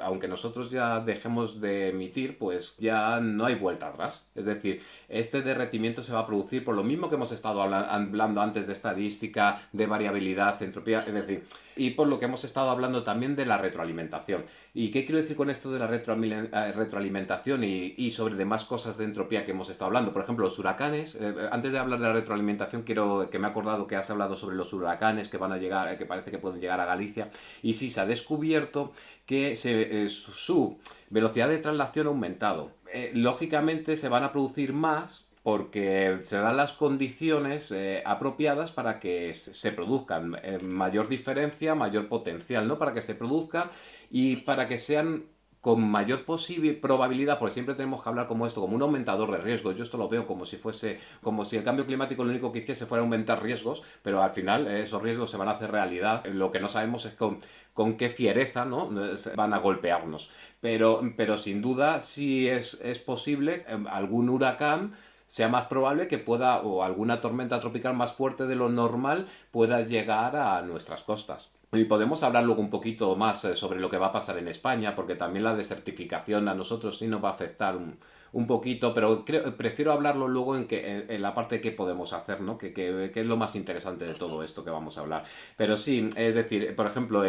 aunque nosotros ya dejemos de emitir, pues ya no hay vuelta atrás. Es decir, este derretimiento se va a producir por lo mismo que hemos estado hablando antes de estadística, de variabilidad, entropía, es decir, y por lo que hemos estado hablando también de la retroalimentación. ¿Y qué quiero decir con esto de la retroalimentación y sobre demás cosas de entropía que hemos estado hablando? Por ejemplo, los huracanes. Antes de hablar de la retroalimentación, quiero que me he acordado que has hablado sobre los huracanes que van a llegar, que parece que pueden llegar a Galicia. Y sí, se ha descubierto que su velocidad de traslación ha aumentado. Lógicamente se van a producir más porque se dan las condiciones apropiadas para que se produzcan mayor diferencia, mayor potencial, ¿no? Para que se produzca y para que sean con mayor probabilidad, porque siempre tenemos que hablar como esto, como un aumentador de riesgos. Yo esto lo veo como si el cambio climático lo único que hiciese fuera aumentar riesgos, pero al final esos riesgos se van a hacer realidad. Lo que no sabemos es con qué fiereza, ¿no?, van a golpearnos. Pero sin duda sí es posible algún huracán sea más probable que pueda, o alguna tormenta tropical más fuerte de lo normal pueda llegar a nuestras costas. Y podemos hablar luego un poquito más sobre lo que va a pasar en España, porque también la desertificación a nosotros sí nos va a afectar un poquito, pero prefiero hablarlo luego en la parte de qué podemos hacer, ¿no? Que es lo más interesante de todo esto que vamos a hablar. Pero sí, es decir, por ejemplo,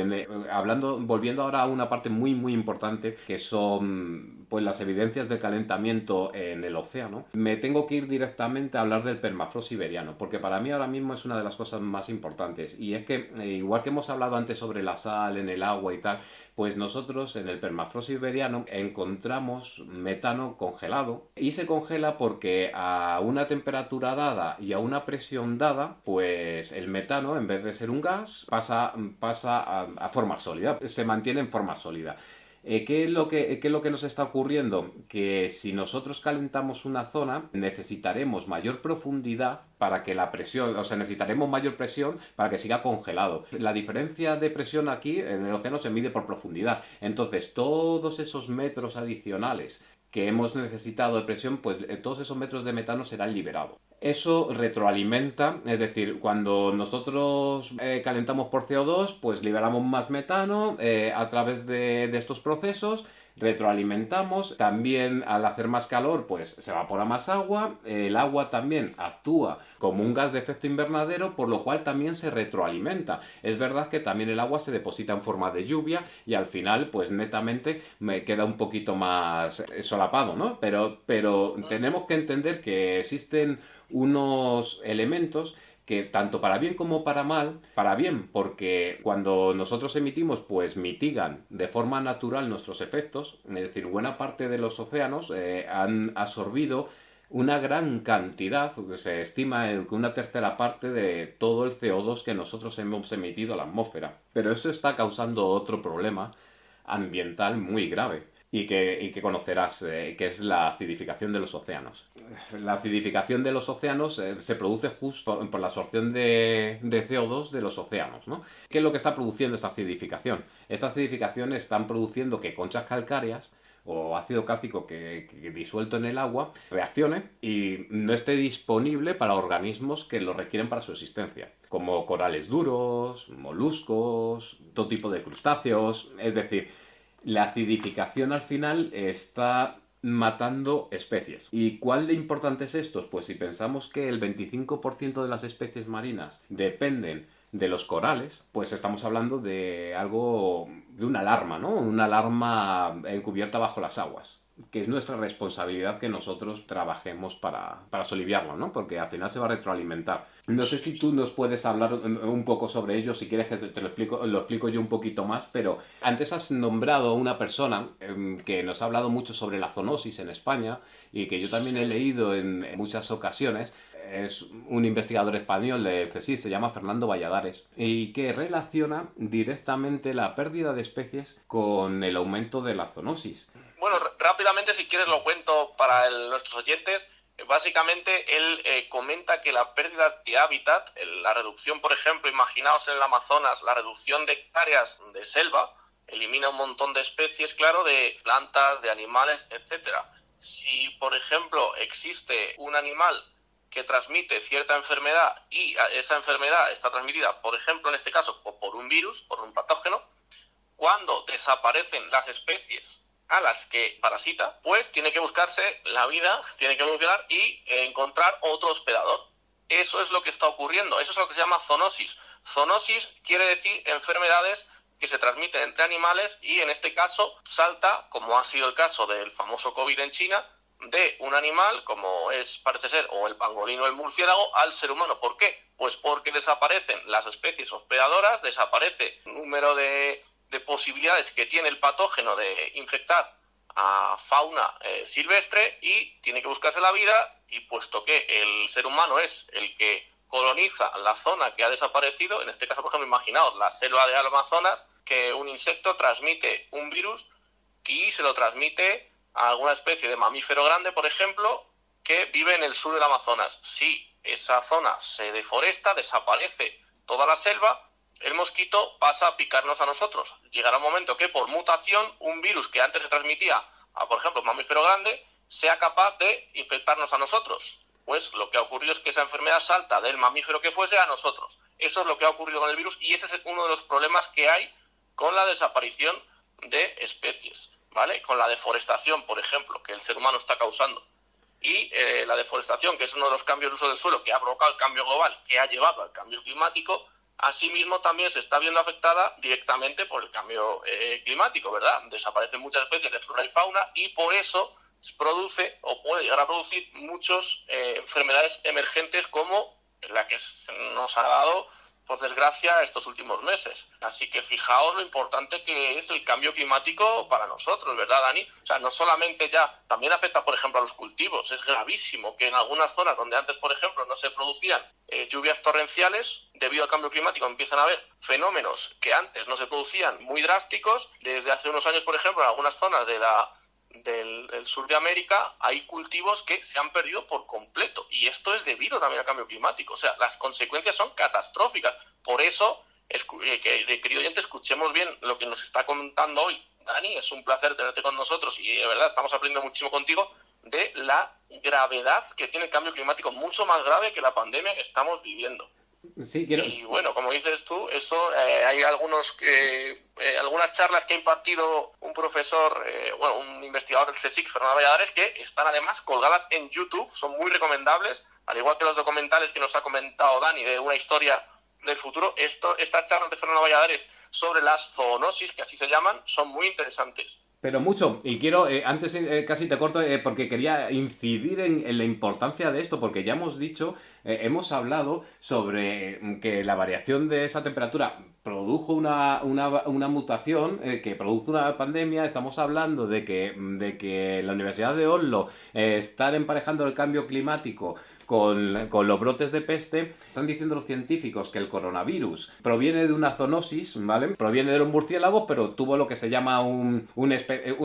volviendo ahora a una parte muy, muy importante, que son pues las evidencias del calentamiento en el océano, me tengo que ir directamente a hablar del permafrost siberiano, porque para mí ahora mismo es una de las cosas más importantes. Y es que, igual que hemos hablado antes sobre la sal en el agua y tal, pues nosotros en el permafrost siberiano encontramos metano congelado y se congela porque a una temperatura dada y a una presión dada, pues el metano en vez de ser un gas pasa a forma sólida, se mantiene en forma sólida. ¿Qué es lo que nos está ocurriendo? Que si nosotros calentamos una zona, necesitaremos mayor profundidad para que la presión, o sea, necesitaremos mayor presión para que siga congelado. La diferencia de presión aquí en el océano se mide por profundidad. Entonces, todos esos metros adicionales que hemos necesitado de presión, pues todos esos metros de metano serán liberados. Eso retroalimenta, es decir, cuando nosotros calentamos por CO2, pues liberamos más metano a través de estos procesos, retroalimentamos, también al hacer más calor, pues se evapora más agua, el agua también actúa como un gas de efecto invernadero, por lo cual también se retroalimenta. Es verdad que también el agua se deposita en forma de lluvia y al final, pues netamente me queda un poquito más solapado, ¿no? Pero tenemos que entender que existen unos elementos que tanto para bien como para bien porque cuando nosotros emitimos pues mitigan de forma natural nuestros efectos, es decir, buena parte de los océanos han absorbido una gran cantidad, se estima que una tercera parte de todo el CO2 que nosotros hemos emitido a la atmósfera. Pero eso está causando otro problema ambiental muy grave y que conocerás, que es la acidificación de los océanos. La acidificación de los océanos se produce justo por la absorción de CO2 de los océanos, ¿no? ¿Qué es lo que está produciendo esta acidificación? Esta acidificación están produciendo que conchas calcáreas o ácido cálcico que disuelto en el agua reaccione y no esté disponible para organismos que lo requieren para su existencia, como corales duros, moluscos, todo tipo de crustáceos, es decir, la acidificación al final está matando especies. ¿Y cuál de importante es esto? Pues si pensamos que el 25% de las especies marinas dependen de los corales, pues estamos hablando de algo, de una alarma, ¿no? Una alarma encubierta bajo las aguas, que es nuestra responsabilidad que nosotros trabajemos para soliviarlo, ¿no? Porque al final se va a retroalimentar. No sé si tú nos puedes hablar un poco sobre ello, si quieres que te lo explico yo un poquito más, pero antes has nombrado a una persona que nos ha hablado mucho sobre la zoonosis en España y que yo también he leído en muchas ocasiones. Es un investigador español del CSIC, se llama Fernando Valladares, y que relaciona directamente la pérdida de especies con el aumento de la zoonosis. Bueno, rápidamente, si quieres, lo cuento para nuestros oyentes. Básicamente, él comenta que la pérdida de hábitat, la reducción, por ejemplo, imaginaos en el Amazonas, la reducción de hectáreas de selva, elimina un montón de especies, claro, de plantas, de animales, etcétera. Si, por ejemplo, existe un animal que transmite cierta enfermedad y esa enfermedad está transmitida, por ejemplo, en este caso, por un virus, por un patógeno, cuando desaparecen las especies a las que parasita, pues tiene que buscarse la vida, tiene que evolucionar y encontrar otro hospedador. Eso es lo que está ocurriendo, eso es lo que se llama zoonosis. Zoonosis quiere decir enfermedades que se transmiten entre animales y en este caso salta, como ha sido el caso del famoso COVID en China, de un animal, como parece ser, o el pangolino o el murciélago, al ser humano. ¿Por qué? Pues porque desaparecen las especies hospedadoras, desaparece el número de posibilidades que tiene el patógeno de infectar a fauna silvestre y tiene que buscarse la vida, y puesto que el ser humano es el que coloniza la zona que ha desaparecido, en este caso, por ejemplo, imaginaos la selva de Amazonas, que un insecto transmite un virus y se lo transmite a alguna especie de mamífero grande, por ejemplo, que vive en el sur del Amazonas. Si esa zona se deforesta, desaparece toda la selva, el mosquito pasa a picarnos a nosotros. Llegará un momento que por mutación un virus que antes se transmitía a, por ejemplo, un mamífero grande, sea capaz de infectarnos a nosotros. Pues lo que ha ocurrido es que esa enfermedad salta del mamífero que fuese a nosotros. Eso es lo que ha ocurrido con el virus y ese es uno de los problemas que hay con la desaparición de especies, ¿vale? Con la deforestación, por ejemplo, que el ser humano está causando. Y la deforestación, que es uno de los cambios de uso del suelo que ha provocado el cambio global, que ha llevado al cambio climático, asimismo también se está viendo afectada directamente por el cambio climático, ¿verdad? Desaparecen muchas especies de flora y fauna y por eso produce o puede llegar a producir muchas enfermedades emergentes como la que nos ha dado, por desgracia, estos últimos meses. Así que fijaos lo importante que es el cambio climático para nosotros, ¿verdad, Dani? O sea, no solamente ya, también afecta, por ejemplo, a los cultivos. Es gravísimo que en algunas zonas donde antes, por ejemplo, no se producían lluvias torrenciales, debido al cambio climático empiezan a haber fenómenos que antes no se producían muy drásticos. Desde hace unos años, por ejemplo, en algunas zonas del sur de América hay cultivos que se han perdido por completo y esto es debido también al cambio climático, o sea, las consecuencias son catastróficas. Por eso, querido oyente, escuchemos bien lo que nos está contando hoy Dani. Es un placer tenerte con nosotros y de verdad estamos aprendiendo muchísimo contigo de la gravedad que tiene el cambio climático, mucho más grave que la pandemia que estamos viviendo. Sí, Y bueno, como dices tú, eso hay algunas charlas que ha impartido un profesor, un investigador del CSIC, Fernando Valladares, que están además colgadas en YouTube, son muy recomendables, al igual que los documentales que nos ha comentado Dani de una historia del futuro. Estas charlas de Fernando Valladares sobre las zoonosis, que así se llaman, son muy interesantes. Pero mucho, y quiero, antes casi te corto, porque quería incidir en la importancia de esto, porque ya hemos dicho, hemos hablado sobre que la variación de esa temperatura produjo una mutación que produce una pandemia. Estamos hablando de que la Universidad de Oslo están emparejando el cambio climático con los brotes de peste. Están diciendo los científicos que el coronavirus proviene de una zoonosis, ¿vale? Proviene de un murciélago, pero tuvo lo que se llama un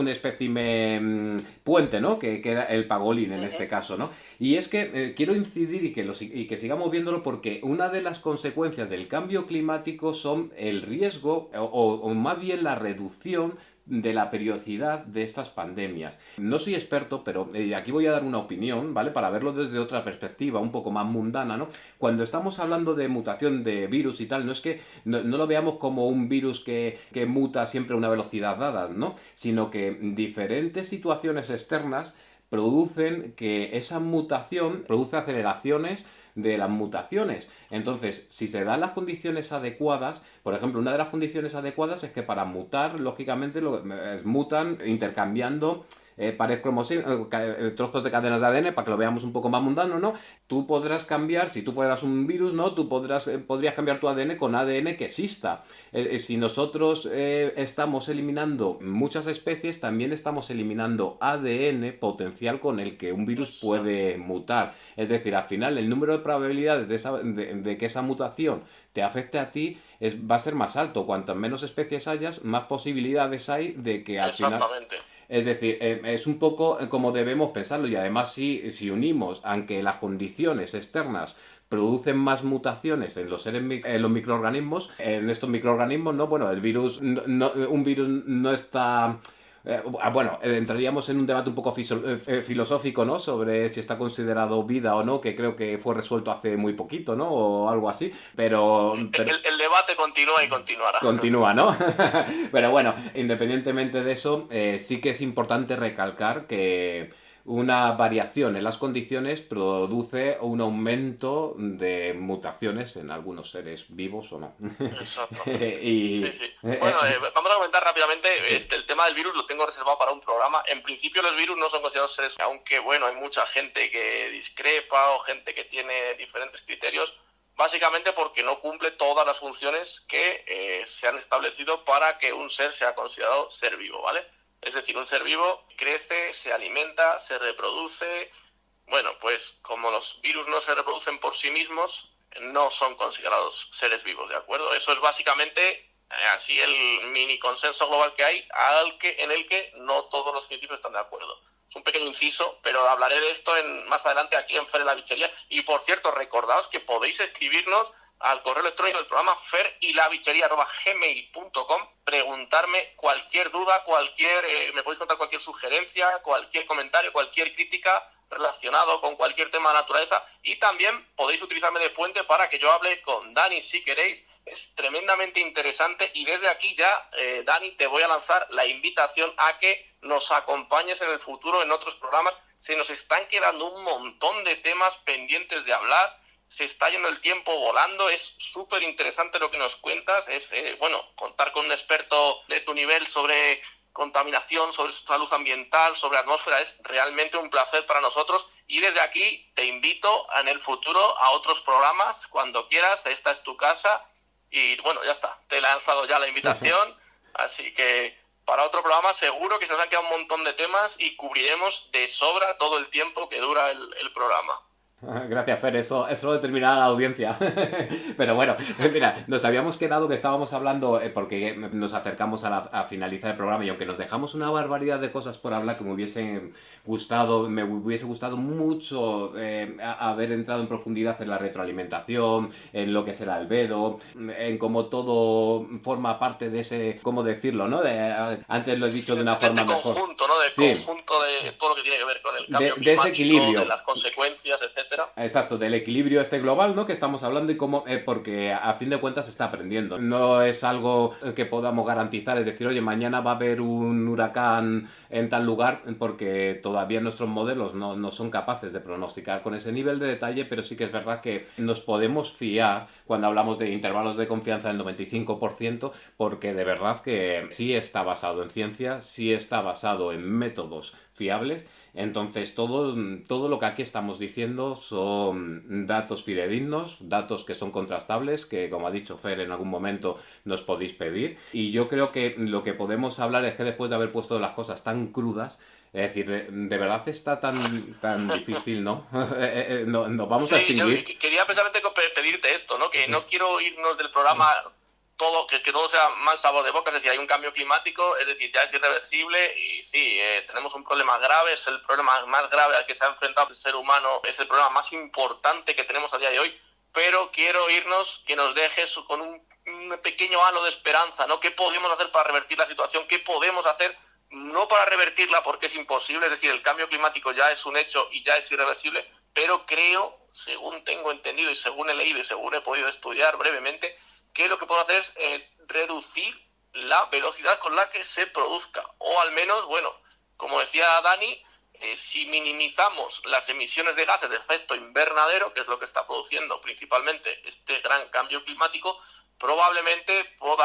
espécimen puente, ¿no? Que era el pangolín en este caso, ¿no? Y es que quiero incidir y que sigamos viéndolo, porque una de las consecuencias del cambio climático son el riesgo o más bien la reducción de la periodicidad de estas pandemias. No soy experto, pero aquí voy a dar una opinión, ¿vale? Para verlo desde otra perspectiva, un poco más mundana, ¿no? Cuando estamos hablando de mutación de virus y tal, no es que no lo veamos como un virus que muta siempre a una velocidad dada, ¿no? Sino que diferentes situaciones externas producen que esa mutación produce aceleraciones de las mutaciones. Entonces, si se dan las condiciones adecuadas, por ejemplo, una de las condiciones adecuadas es que para mutar, lógicamente, mutan intercambiando pares trozos de cadenas de ADN, para que lo veamos un poco más mundano, ¿no? Tú podrás cambiar, si tú fueras un virus, ¿no? Tú podrías cambiar tu ADN con ADN que exista. Si nosotros estamos eliminando muchas especies, también estamos eliminando ADN potencial con el que un virus puede mutar. Es decir, al final el número de probabilidades de que esa mutación te afecte a ti va a ser más alto. Cuantas menos especies hayas, más posibilidades hay de que al final... Es decir, es un poco como debemos pensarlo, y además si unimos, aunque las condiciones externas producen más mutaciones en los microorganismos, en estos microorganismos, ¿no? Bueno, un virus no está... entraríamos en un debate un poco filosófico, ¿no? Sobre si está considerado vida o no, que creo que fue resuelto hace muy poquito, ¿no? O algo así, pero... El debate continúa y continuará. Continúa, ¿no? Pero bueno, independientemente de eso, sí que es importante recalcar que una variación en las condiciones produce un aumento de mutaciones en algunos seres vivos o no. Exacto. Sí. Bueno, vamos a comentar rápidamente. El tema del virus lo tengo reservado para un programa. En principio los virus no son considerados seres, aunque bueno, hay mucha gente que discrepa o gente que tiene diferentes criterios, básicamente porque no cumple todas las funciones que se han establecido para que un ser sea considerado ser vivo, ¿vale? Es decir, un ser vivo crece, se alimenta, se reproduce. Bueno, pues como los virus no se reproducen por sí mismos, no son considerados seres vivos, ¿de acuerdo? Eso es básicamente así el mini consenso global que hay, en el que no todos los científicos están de acuerdo. Es un pequeño inciso, pero hablaré de esto más adelante aquí en Fer y la Bichería. Y por cierto, recordaos que podéis escribirnos al correo electrónico del programa ferilabicheria@gmail.com, preguntarme cualquier duda, me podéis contar cualquier sugerencia, cualquier comentario, cualquier crítica relacionado con cualquier tema de naturaleza, y también podéis utilizarme de puente para que yo hable con Dani si queréis. Es tremendamente interesante, y desde aquí ya, Dani, te voy a lanzar la invitación a que nos acompañes en el futuro en otros programas. Se nos están quedando un montón de temas pendientes de hablar, se está yendo el tiempo volando, es súper interesante lo que nos cuentas, es contar con un experto de tu nivel sobre contaminación, sobre salud ambiental, sobre atmósfera, es realmente un placer para nosotros, y desde aquí te invito en el futuro a otros programas, cuando quieras, esta es tu casa, y bueno, ya está, te he lanzado ya la invitación, así que para otro programa seguro que se nos han quedado un montón de temas y cubriremos de sobra todo el tiempo que dura el programa. Gracias, Fer, eso lo determinará la audiencia. Pero bueno, mira, nos habíamos quedado que estábamos hablando, porque nos acercamos a finalizar el programa, y aunque nos dejamos una barbaridad de cosas por hablar que me hubiese gustado mucho haber entrado en profundidad en la retroalimentación, en lo que es el albedo, en cómo todo forma parte de ese, ¿cómo decirlo, no? Antes lo he dicho de una forma mejor. Conjunto, ¿no? Conjunto de todo lo que tiene que ver con el cambio climático, de ese equilibrio, de las consecuencias, etcétera. Exacto, del equilibrio global, ¿no? Que estamos hablando, y cómo, porque a fin de cuentas se está aprendiendo. No es algo que podamos garantizar, es decir, oye, mañana va a haber un huracán en tal lugar, porque todavía nuestros modelos no son capaces de pronosticar con ese nivel de detalle, pero sí que es verdad que nos podemos fiar cuando hablamos de intervalos de confianza del 95%, porque de verdad que sí está basado en ciencia, sí está basado en métodos fiables. Entonces todo lo que aquí estamos diciendo son datos fidedignos, datos que son contrastables, que como ha dicho Fer en algún momento nos podéis pedir, y yo creo que lo que podemos hablar es que después de haber puesto las cosas tan crudas, es decir, de verdad está tan difícil, ¿no? Nos vamos a extinguir. Yo quería precisamente pedirte esto, ¿no? Que no quiero irnos del programa que todo sea mal sabor de boca, es decir, hay un cambio climático, es decir, ya es irreversible, y sí, tenemos un problema grave, es el problema más grave al que se ha enfrentado el ser humano, es el problema más importante que tenemos a día de hoy, pero quiero irnos, que nos dejes con un pequeño halo de esperanza, ¿no? ¿Qué podemos hacer para revertir la situación? ¿Qué podemos hacer? No para revertirla, porque es imposible, es decir, el cambio climático ya es un hecho y ya es irreversible, pero creo, según tengo entendido y según he leído y según he podido estudiar brevemente, que lo que podemos hacer es reducir la velocidad con la que se produzca, o al menos, como decía Dani, si minimizamos las emisiones de gases de efecto invernadero, que es lo que está produciendo principalmente este gran cambio climático, probablemente podamos